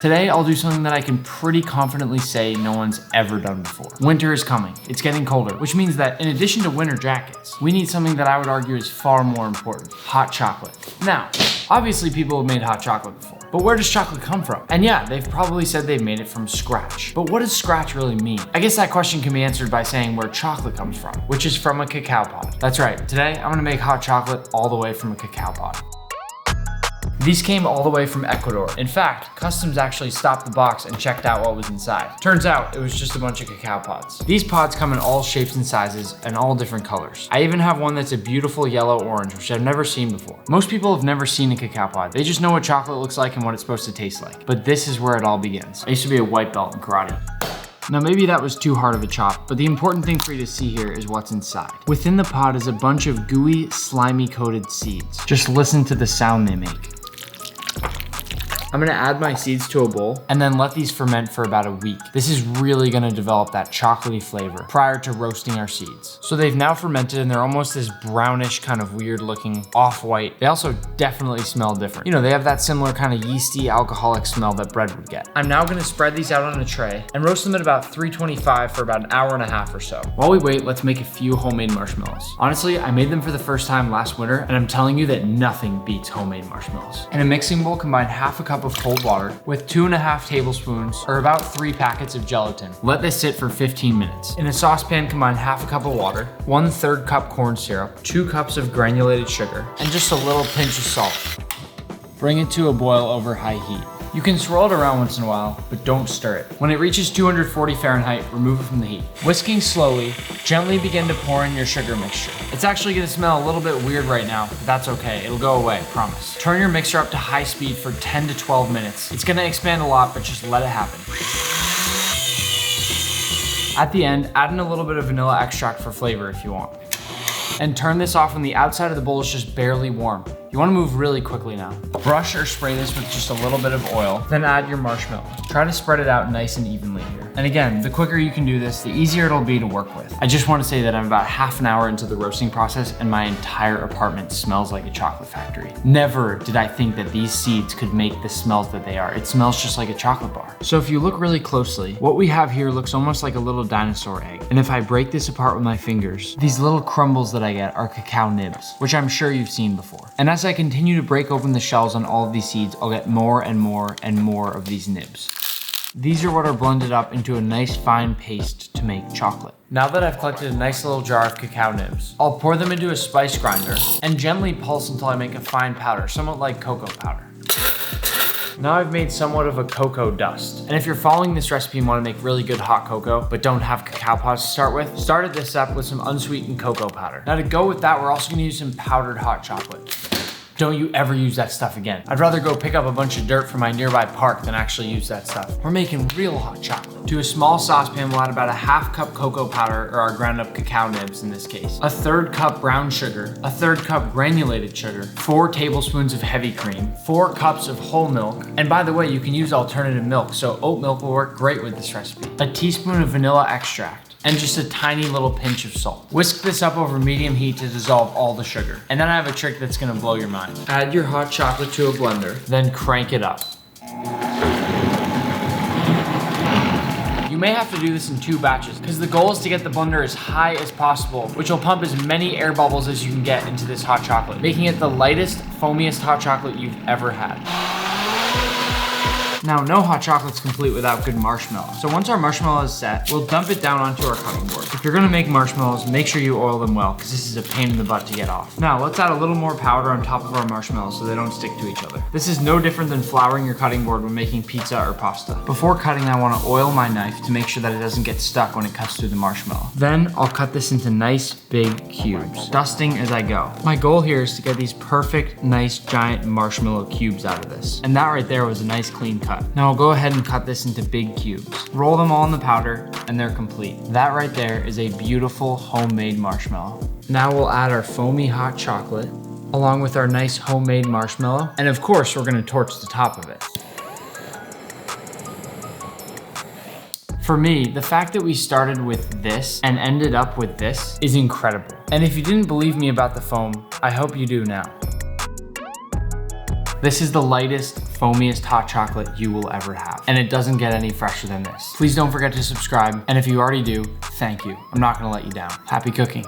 Today, I'll do something that I can pretty confidently say no one's ever done before. Winter is coming. It's getting colder, which means that in addition to winter jackets, we need something that I would argue is far more important: hot chocolate. Now, obviously people have made hot chocolate before, but where does chocolate come from? And yeah, they've probably said they've made it from scratch. But what does scratch really mean? I guess that question can be answered by saying where chocolate comes from, which is from a cacao pod. That's right, today I'm gonna make hot chocolate all the way from a cacao pod. These came all the way from Ecuador. In fact, customs actually stopped the box and checked out what was inside. Turns out it was just a bunch of cacao pods. These pods come in all shapes and sizes and all different colors. I even have one that's a beautiful yellow orange, which I've never seen before. Most people have never seen a cacao pod. They just know what chocolate looks like and what it's supposed to taste like. But this is where it all begins. I used to be a white belt in karate. Now maybe that was too hard of a chop, but the important thing for you to see here is what's inside. Within the pod is a bunch of gooey, slimy coated seeds. Just listen to the sound they make. I'm gonna add my seeds to a bowl and then let these ferment for about a week. This is really gonna develop that chocolatey flavor prior to roasting our seeds. So they've now fermented and they're almost this brownish, kind of weird looking off-white. They also definitely smell different. You know, they have that similar kind of yeasty, alcoholic smell that bread would get. I'm now gonna spread these out on a tray and roast them at about 325 for about an hour and a half or so. While we wait, let's make a few homemade marshmallows. Honestly, I made them for the first time last winter and I'm telling you that nothing beats homemade marshmallows. In a mixing bowl, combine half a cup of cold water with 2.5 tablespoons or about 3 packets of gelatin. Let this sit for 15 minutes. In a saucepan, combine half a cup of water, 1/3 cup corn syrup, 2 cups of granulated sugar, and just a little pinch of salt. Bring it to a boil over high heat. You can swirl it around once in a while, but don't stir it. When it reaches 240 Fahrenheit, remove it from the heat. Whisking slowly, gently begin to pour in your sugar mixture. It's actually gonna smell a little bit weird right now, but that's okay. It'll go away, promise. Turn your mixture up to high speed for 10 to 12 minutes. It's gonna expand a lot, but just let it happen. At the end, add in a little bit of vanilla extract for flavor if you want. And turn this off when the outside of the bowl is just barely warm. You wanna move really quickly now. Brush or spray this with just a little bit of oil, then add your marshmallow. Try to spread it out nice and evenly here. And again, the quicker you can do this, the easier it'll be to work with. I just wanna say that I'm about half an hour into the roasting process and my entire apartment smells like a chocolate factory. Never did I think that these seeds could make the smells that they are. It smells just like a chocolate bar. So if you look really closely, what we have here looks almost like a little dinosaur egg. And if I break this apart with my fingers, these little crumbles that I get are cacao nibs, which I'm sure you've seen before. And as I continue to break open the shells on all of these seeds, I'll get more and more and more of these nibs. These are what are blended up into a nice fine paste to make chocolate. Now that I've collected a nice little jar of cacao nibs, I'll pour them into a spice grinder and gently pulse until I make a fine powder, somewhat like cocoa powder. Now I've made somewhat of a cocoa dust. And if you're following this recipe and want to make really good hot cocoa, but don't have cacao pods to start with, start this up with some unsweetened cocoa powder. Now to go with that, we're also gonna use some powdered hot chocolate. Don't you ever use that stuff again. I'd rather go pick up a bunch of dirt from my nearby park than actually use that stuff. We're making real hot chocolate. To a small saucepan, we'll add about a half cup cocoa powder, or our ground up cacao nibs in this case, a 1/3 cup brown sugar, a 1/3 cup granulated sugar, 4 tablespoons of heavy cream, 4 cups of whole milk, and by the way, you can use alternative milk, so oat milk will work great with this recipe, a teaspoon of vanilla extract, and just a tiny little pinch of salt. Whisk this up over medium heat to dissolve all the sugar. And then I have a trick that's gonna blow your mind. Add your hot chocolate to a blender, then crank it up. You may have to do this in 2 batches because the goal is to get the blender as high as possible, which will pump as many air bubbles as you can get into this hot chocolate, making it the lightest, foamiest hot chocolate you've ever had. Now, no hot chocolate's complete without good marshmallow. So once our marshmallow is set, we'll dump it down onto our cutting board. If you're gonna make marshmallows, make sure you oil them well, because this is a pain in the butt to get off. Now, let's add a little more powder on top of our marshmallows so they don't stick to each other. This is no different than flouring your cutting board when making pizza or pasta. Before cutting, I wanna oil my knife to make sure that it doesn't get stuck when it cuts through the marshmallow. Then, I'll cut this into nice, big cubes, dusting as I go. My goal here is to get these perfect, nice, giant marshmallow cubes out of this. And that right there was a nice, clean cut. Now I'll go ahead and cut this into big cubes. Roll them all in the powder and they're complete. That right there is a beautiful homemade marshmallow. Now we'll add our foamy hot chocolate along with our nice homemade marshmallow. And of course, we're gonna torch the top of it. For me, the fact that we started with this and ended up with this is incredible. And if you didn't believe me about the foam, I hope you do now. This is the lightest, foamiest hot chocolate you will ever have. And it doesn't get any fresher than this. Please don't forget to subscribe. And if you already do, thank you. I'm not gonna let you down. Happy cooking.